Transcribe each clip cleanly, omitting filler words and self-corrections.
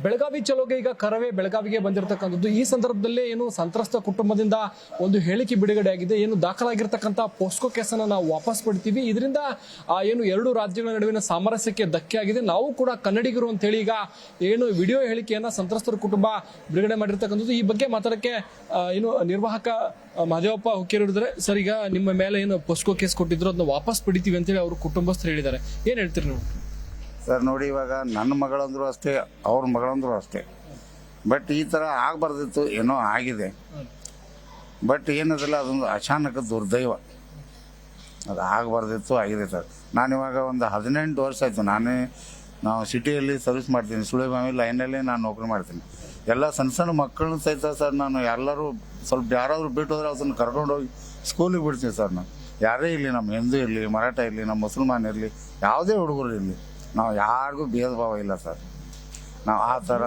ಬೆಳಗಾವಿ ಚಲೋಗೆ ಈಗ ಕರವೇ ಬೆಳಗಾವಿಗೆ ಬಂದಿರತಕ್ಕಂಥದ್ದು. ಈ ಸಂದರ್ಭದಲ್ಲೇ ಏನು ಸಂತ್ರಸ್ತ ಕುಟುಂಬದಿಂದ ಒಂದು ಹೇಳಿಕೆ ಬಿಡುಗಡೆ ಆಗಿದೆ. ಏನು ದಾಖಲಾಗಿರ್ತಕ್ಕಂಥ ಪೋಸ್ಕೋ ಕೇಸನ್ನು ನಾವು ವಾಪಸ್ ಪಡ್ತೀವಿ, ಇದರಿಂದ ಏನು ಎರಡು ರಾಜ್ಯಗಳ ನಡುವಿನ ಸಾಮರಸ್ಯಕ್ಕೆ ಧಕ್ಕೆ ಆಗಿದೆ, ನಾವು ಕೂಡ ಕನ್ನಡಿಗರು ಅಂತ ಹೇಳಿ ಈಗ ಏನು ವಿಡಿಯೋ ಹೇಳಿಕೆಯನ್ನ ಸಂತ್ರಸ್ತರ ಕುಟುಂಬ ಬಿಡುಗಡೆ ಮಾಡಿರ್ತಕ್ಕಂಥದ್ದು. ಈ ಬಗ್ಗೆ ಮಾತಾಡಕ್ಕೆ ಏನು ನಿರ್ವಾಹಕ ಮಹದೇವಪ್ಪ ಹುಕ್ಕೇರಿ ಇದ್ದಾರೆ. ಸರ್, ಈಗ ನಿಮ್ಮ ಮೇಲೆ ಏನು ಪೋಸ್ಕೋ ಕೇಸ್ ಕೊಟ್ಟಿದ್ರು ಅದನ್ನ ವಾಪಸ್ ಪಡಿತೀವಿ ಅಂತೇಳಿ ಅವ್ರ ಕುಟುಂಬಸ್ಥರು ಹೇಳಿದ್ದಾರೆ, ಏನ್ ಹೇಳ್ತೀರಿ ನೀವು? ಸರ್ ನೋಡಿ, ಇವಾಗ ನನ್ನ ಮಗಳಂದ್ರು ಅಷ್ಟೇ, ಅವ್ರ ಮಗಳಂದ್ರು ಅಷ್ಟೇ. ಬಟ್ ಈ ಥರ ಆಗಬಾರ್ದಿತ್ತು, ಏನೋ ಆಗಿದೆ. ಬಟ್ ಏನದಲ್ಲ, ಅದೊಂದು ಅಚಾನಕ ದುರ್ದೈವ. ಅದು ಆಗಬಾರ್ದಿತ್ತು, ಆಗಿದೆ ಸರ್. ನಾನಿವಾಗ ಒಂದು 18 ವರ್ಷ ಆಯಿತು. ನಾವು ಸಿಟಿಯಲ್ಲಿ ಸರ್ವಿಸ್ ಮಾಡ್ತೀನಿ, ಸುಳಿಬಾವಿ ಲೈನಲ್ಲಿ ನಾನು ನೌಕರಿ ಮಾಡ್ತೀನಿ. ಎಲ್ಲ ಸಣ್ಣ ಸಣ್ಣ ಮಕ್ಕಳನ್ನ ಸಹಿತ ಸರ್, ನಾನು ಎಲ್ಲರೂ ಸ್ವಲ್ಪ ಯಾರಾದರೂ ಬಿಟ್ಟು ಹೋದ್ರೆ ಅದನ್ನು ಕರ್ಕೊಂಡೋಗಿ ಸ್ಕೂಲಿಗೆ ಬಿಡ್ತೀನಿ ಸರ್. ನಾನು ಯಾರೇ ಇರಲಿ, ನಮ್ಮ ಹಿಂದೂ ಇರಲಿ, ಮರಾಠ ಇರಲಿ, ನಮ್ಮ ಮುಸಲ್ಮಾನ್ ಇರಲಿ, ಯಾವುದೇ ಹುಡುಗರು ಇರಲಿ, ನಾವು ಯಾರಿಗೂ ಭೇದ ಭಾವ ಇಲ್ಲ ಸರ್. ನಾವು ಆ ಥರ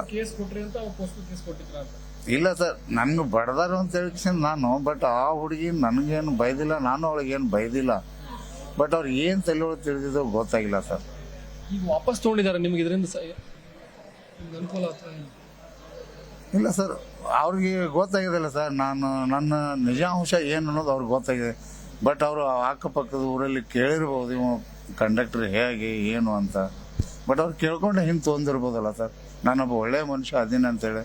ಇಲ್ಲ ಸರ್. ನನಗೆ ಬಡ್ದಾರು ಅಂತ ಹೇಳ್ಕೊಂಡು ನಾನು, ಬಟ್ ಆ ಹುಡುಗಿ ನನಗೇನು ಬೈದಿಲ್ಲ, ನಾನು ಅವಳಿಗೇನು ಬೈದಿಲ್ಲ. ಬಟ್ ಅವ್ರು ಏನು ತಲೆಯೊಳಗೆ ತಿಳಿದಿದ್ದೋ ಗೊತ್ತಾಗಿಲ್ಲ ಸರ್. ಈಗ ವಾಪಸ್ ತೊಗೊಂಡಿದ್ದಾರೆ, ನಿಮ್ಗೆ ಇದರಿಂದ ಅನುಕೂಲ ಇಲ್ಲ ಸರ್, ಅವ್ರಿಗೆ ಗೊತ್ತಾಗಿದೆಲ್ಲ ಸರ್. ನನ್ನ ನಿಜಾಂಶ ಏನು ಅನ್ನೋದು ಅವ್ರಿಗೆ ಗೊತ್ತಾಗಿದೆ. ಬಟ್ ಅವರು ಅಕ್ಕಪಕ್ಕದ ಊರಲ್ಲಿ ಕೇಳಿರ್ಬೋದು ಇವು ಕಂಡಕ್ಟರ್ ಹೇಗೆ ಏನು ಅಂತ. ಬಟ್ ಅವ್ರು ಕೇಳ್ಕೊಂಡೆ ಹಿಂದೆ ತೊಂದಿರ್ಬೋದಲ್ಲ ಸರ್. ನಾನೊಬ್ಬ ಒಳ್ಳೆಯ ಮನುಷ್ಯ ಅದೀನಿ ಅಂತೇಳಿ.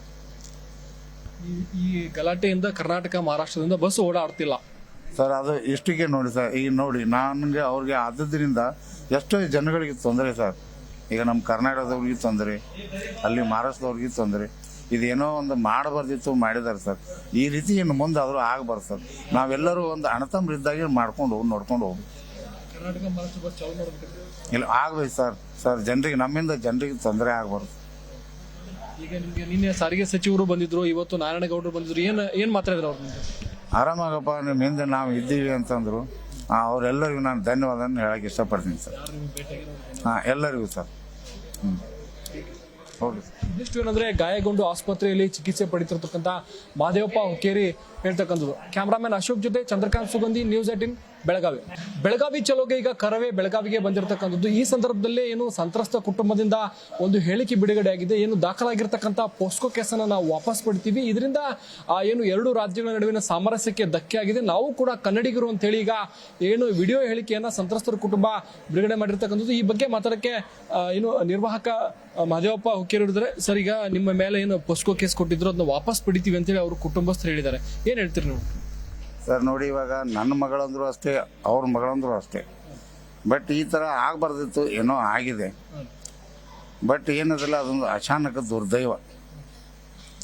ಈ ಗಲಾಟೆಯಿಂದ ಕರ್ನಾಟಕ ಮಹಾರಾಷ್ಟ್ರದಿಂದ ಬಸ್ ಓಡಾಡ್ತಿಲ್ಲ ಸರ್. ಅದು ಇಷ್ಟಿಗೆ ನೋಡಿ ಸರ್, ಈಗ ನೋಡಿ ನನಗೆ ಅವ್ರಿಗೆ ಆದದ್ರಿಂದ ಎಷ್ಟೋ ಜನಗಳಿಗೆ ತೊಂದರೆ ಸರ್. ಈಗ ನಮ್ಮ ಕರ್ನಾಟಕದವ್ರಿಗೆ ತೊಂದರೆ, ಅಲ್ಲಿ ಮಹಾರಾಷ್ಟ್ರದವ್ರಿಗೆ ತೊಂದರೆ. ಇದೇನೋ ಒಂದು ಮಾಡಬಾರ್ದಿತ್ತು, ಮಾಡಿದ್ದಾರೆ ಸರ್. ಈ ರೀತಿ ಇನ್ನು ಮುಂದೆ ಆದರೂ ಆಗಬಾರ್ದು ಸರ್. ನಾವೆಲ್ಲರೂ ಒಂದು ಅಣ್ಣತಮ್ಮರಿದ್ದಾಗೆ ಮಾಡ್ಕೊಂಡು ನೋಡ್ಕೊಂಡು ಹೋಗ್ಬೇಕು. ಇಲ್ಲ, ಆಗ್ಬೇಕು ಸರ್. ಜನರಿಗೆ, ನಮ್ಮಿಂದ ಜನರಿಗೆ ತೊಂದರೆ ಆಗಬಾರ್ದು. ಈಗ ನಿಮಗೆ ನಿನ್ನೆ ಸಾರಿಗೆ ಸಚಿವರು ಬಂದಿದ್ರು, ಇವತ್ತು ನಾರಾಯಣಗೌಡರು ಬಂದಿದ್ರು, ಏನ್ ಮಾತಾಡಿದ್ರು ಅವ್ರ ಮುಂದೆ? ಆರಾಮಾಗಪ್ಪ, ನಿಮ್ಮ ಹಿಂದೆ ನಾವು ಇದ್ದೀವಿ ಅಂತಂದ್ರು. ಅವರೆಲ್ಲರಿಗೂ ನಾನು ಧನ್ಯವಾದ ಹೇಳಕ್ಕೆ ಇಷ್ಟಪಡ್ತೀನಿ ಸರ್. ಎಲ್ಲರಿಗೂ ಸರ್. ಇದಿಷ್ಟು ಏನಂದ್ರೆ ಗಾಯಗೊಂಡು ಆಸ್ಪತ್ರೆಯಲ್ಲಿ ಚಿಕಿತ್ಸೆ ಪಡಿತಿರ್ತಕ್ಕಂಥ ಮಹದೇವಪ್ಪ ಹುಕ್ಕೇರಿ ಹೇಳ್ತಕ್ಕಂಥದ್ದು. ಕ್ಯಾಮ್ರಾಮನ್ ಅಶೋಕ್ ಜೊತೆ ಚಂದ್ರಕಾಂತ್ ಸುಗಂಧಿ, ನ್ಯೂಸ್ 18 ಬೆಳಗಾವಿ. ಬೆಳಗಾವಿ ಚಲೋಗೆ ಈಗ ಕರವೇ ಬೆಳಗಾವಿಗೆ ಬಂದಿರತಕ್ಕಂಥದ್ದು. ಈ ಸಂದರ್ಭದಲ್ಲೇ ಏನು ಸಂತ್ರಸ್ತ ಕುಟುಂಬದಿಂದ ಒಂದು ಹೇಳಿಕೆ ಬಿಡುಗಡೆ ಆಗಿದೆ. ಏನು ದಾಖಲಾಗಿರ್ತಕ್ಕಂಥ ಪೋಸ್ಕೋ ಕೇಸನ್ನು ನಾವು ವಾಪಸ್ ಪಡ್ತೀವಿ, ಇದರಿಂದ ಏನು ಎರಡು ರಾಜ್ಯಗಳ ನಡುವಿನ ಸಾಮರಸ್ಯಕ್ಕೆ ಧಕ್ಕೆ ಆಗಿದೆ, ನಾವು ಕೂಡ ಕನ್ನಡಿಗರು ಅಂತ ಹೇಳಿ ಈಗ ಏನು ವಿಡಿಯೋ ಹೇಳಿಕೆಯನ್ನ ಸಂತ್ರಸ್ತರ ಕುಟುಂಬ ಬಿಡುಗಡೆ ಮಾಡಿರ್ತಕ್ಕಂಥದ್ದು. ಈ ಬಗ್ಗೆ ಮಾತಾಡಕ್ಕೆ ಏನು ನಿರ್ವಾಹಕ ಮಹದೇವಪ್ಪ ಹುಕ್ಕೇರಿ ಇದ್ದಾರೆ. ಸರ್, ಈಗ ನಿಮ್ಮ ಮೇಲೆ ಏನು ಪೋಸ್ಕೋ ಕೇಸ್ ಕೊಟ್ಟಿದ್ರು ಅದನ್ನ ವಾಪಸ್ ಪಡಿತೀವಿ ಅಂತೇಳಿ ಅವ್ರ ಕುಟುಂಬಸ್ಥರು ಹೇಳಿದ್ದಾರೆ, ಏನ್ ಹೇಳ್ತೀರಿ ನೀವು? ಸರ್ ನೋಡಿ, ಇವಾಗ ನನ್ನ ಮಗಳಂದ್ರು ಅಷ್ಟೇ, ಅವ್ರ ಮಗಳಂದ್ರು ಅಷ್ಟೇ. ಬಟ್ ಈ ಥರ ಆಗಬಾರ್ದಿತ್ತು, ಏನೋ ಆಗಿದೆ. ಬಟ್ ಏನದಲ್ಲ, ಅದೊಂದು ಅಚಾನಕ ದುರ್ದೈವ.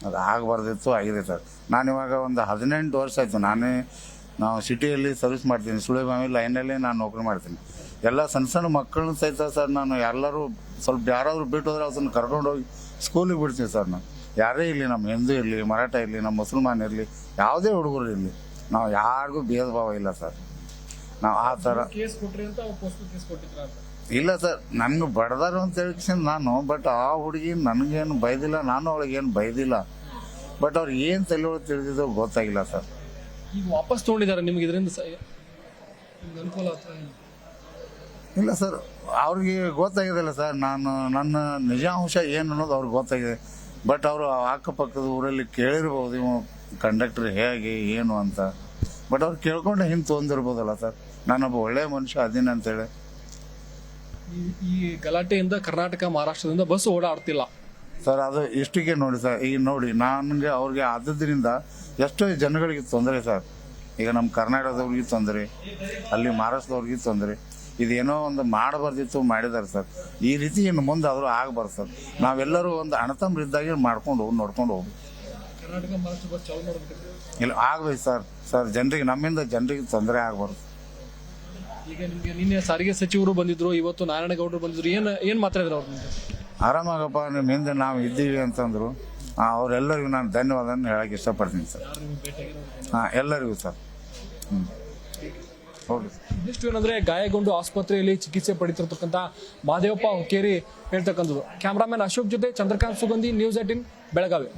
ಅದು ಆಗಬಾರ್ದಿತ್ತು, ಆಗಿದೆ ಸರ್. ನಾನಿವಾಗ ಒಂದು 18 ವರ್ಷ ಆಯಿತು. ನಾವು ಸಿಟಿಯಲ್ಲಿ ಸರ್ವಿಸ್ ಮಾಡ್ತೀನಿ, ಸುಳಿಬಾವಿ ಲೈನಲ್ಲಿ ನಾನು ನೌಕರಿ ಮಾಡ್ತೀನಿ. ಎಲ್ಲ ಸಣ್ಣ ಸಣ್ಣ ಮಕ್ಕಳನ್ನ ಸಹಿತ ಸರ್, ನಾನು ಎಲ್ಲರೂ ಸ್ವಲ್ಪ ಯಾರಾದರೂ ಬಿಟ್ಟು ಹೋದ್ರೆ ಅದನ್ನು ಕರ್ಕೊಂಡೋಗಿ ಸ್ಕೂಲಿಗೆ ಬಿಡ್ತೀನಿ ಸರ್. ನಾನು ಯಾರೇ ಇರಲಿ, ನಮ್ಮ ಹಿಂದೂ ಇರಲಿ, ಮರಾಠ ಇರಲಿ, ನಮ್ಮ ಮುಸಲ್ಮಾನ್ ಇರಲಿ, ಯಾವುದೇ ಹುಡುಗರು ಇರಲಿ, ನಾವು ಯಾರಿಗೂ ಭೇದ ಭಾವ ಇಲ್ಲ ಸರ್. ನಾವು ಆ ಥರ ಇಲ್ಲ ಸರ್. ನನಗೆ ಬಡ್ದಾರು ಅಂತ ಹೇಳ್ಕೊಂಡು ನಾನು, ಬಟ್ ಆ ಹುಡುಗಿ ನನಗೇನು ಬೈದಿಲ್ಲ, ನಾನು ಅವಳಿಗೇನು ಬೈದಿಲ್ಲ. ಬಟ್ ಅವ್ರು ಏನು ತಲೆಯೊಳಗೆ ತಿಳಿದಿದ್ದೋ ಗೊತ್ತಾಗಿಲ್ಲ ಸರ್. ಈಗ ವಾಪಸ್ ತೊಗೊಂಡಿದ್ದಾರೆ, ನಿಮ್ಗೆ ಇದರಿಂದ ಅನುಕೂಲ ಇಲ್ಲ ಸರ್, ಅವ್ರಿಗೆ ಗೊತ್ತಾಗಿದೆಲ್ಲ ಸರ್. ನನ್ನ ನಿಜಾಂಶ ಏನು ಅನ್ನೋದು ಅವ್ರಿಗೆ ಗೊತ್ತಾಗಿದೆ. ಬಟ್ ಅವರು ಅಕ್ಕಪಕ್ಕದ ಊರಲ್ಲಿ ಕೇಳಿರ್ಬೋದು ಇವು ಕಂಡಕ್ಟರ್ ಹೇಗೆ ಏನು ಅಂತ. ಬಟ್ ಅವ್ರು ಕೇಳ್ಕೊಂಡೆ ಹಿಂದೆ ತೊಂದಿರ್ಬೋದಲ್ಲ ಸರ್. ನಾನೊಬ್ಬ ಒಳ್ಳೆಯ ಮನುಷ್ಯ ಅದೀನಿ ಅಂತೇಳಿ. ಈ ಗಲಾಟೆಯಿಂದ ಕರ್ನಾಟಕ ಮಹಾರಾಷ್ಟ್ರದಿಂದ ಬಸ್ ಓಡಾಡ್ತಿಲ್ಲ ಸರ್. ಅದು ಇಷ್ಟಿಗೆ ನೋಡಿ ಸರ್, ಈಗ ನೋಡಿ ನನಗೆ ಅವ್ರಿಗೆ ಆದದ್ರಿಂದ ಎಷ್ಟೋ ಜನಗಳಿಗೆ ತೊಂದರೆ ಸರ್. ಈಗ ನಮ್ಮ ಕರ್ನಾಟಕದವ್ರಿಗೆ ತೊಂದರೆ, ಅಲ್ಲಿ ಮಹಾರಾಷ್ಟ್ರದವ್ರಿಗೆ ತೊಂದರೆ. ಇದೇನೋ ಒಂದು ಮಾಡಬಾರ್ದಿತ್ತು, ಮಾಡಿದ್ದಾರೆ ಸರ್. ಈ ರೀತಿ ಇನ್ನು ಮುಂದೆ ಆದರೂ ಆಗಬಾರ್ದು ಸರ್. ನಾವೆಲ್ಲರೂ ಒಂದು ಅಣ್ಣತಮ್ಮರಿದ್ದಾಗೆ ಮಾಡ್ಕೊಂಡು ನೋಡ್ಕೊಂಡು ಹೋಗ್ಬೇಕು. ಇಲ್ಲ, ಆಗ್ಬೇಕು ಸರ್. ಜನರಿಗೆ, ನಮ್ಮಿಂದ ಜನರಿಗೆ ತೊಂದರೆ ಆಗಬಾರ್ದು. ಈಗ ನಿಮಗೆ ನಿನ್ನೆ ಸಾರಿಗೆ ಸಚಿವರು ಬಂದಿದ್ರು, ಇವತ್ತು ನಾರಾಯಣಗೌಡರು ಬಂದಿದ್ರು, ಏನ್ ಮಾತಾಡಿದ್ರು ಅವ್ರ ಮುಂದೆ? ಆರಾಮಾಗಪ್ಪ, ನಿಮ್ಮ ಹಿಂದೆ ನಾವು ಇದ್ದೀವಿ ಅಂತಂದ್ರು. ಅವರೆಲ್ಲರಿಗೂ ನಾನು ಧನ್ಯವಾದ ಹೇಳಕ್ಕೆ ಇಷ್ಟಪಡ್ತೀನಿ ಸರ್. ಎಲ್ಲರಿಗೂ ಸರ್. ಇದಿಷ್ಟು ಏನಂದ್ರೆ ಗಾಯಗೊಂಡು ಆಸ್ಪತ್ರೆಯಲ್ಲಿ ಚಿಕಿತ್ಸೆ ಪಡಿತಿರ್ತಕ್ಕಂಥ ಮಹದೇವಪ್ಪ ಹುಕ್ಕೇರಿ ಹೇಳ್ತಕ್ಕಂಥದ್ದು. ಕ್ಯಾಮ್ರಾಮನ್ ಅಶೋಕ್ ಜೊತೆ ಚಂದ್ರಕಾಂತ್ ಸುಗಂಧಿ, ನ್ಯೂಸ್ 18 ಬೆಳಗಾವಿ.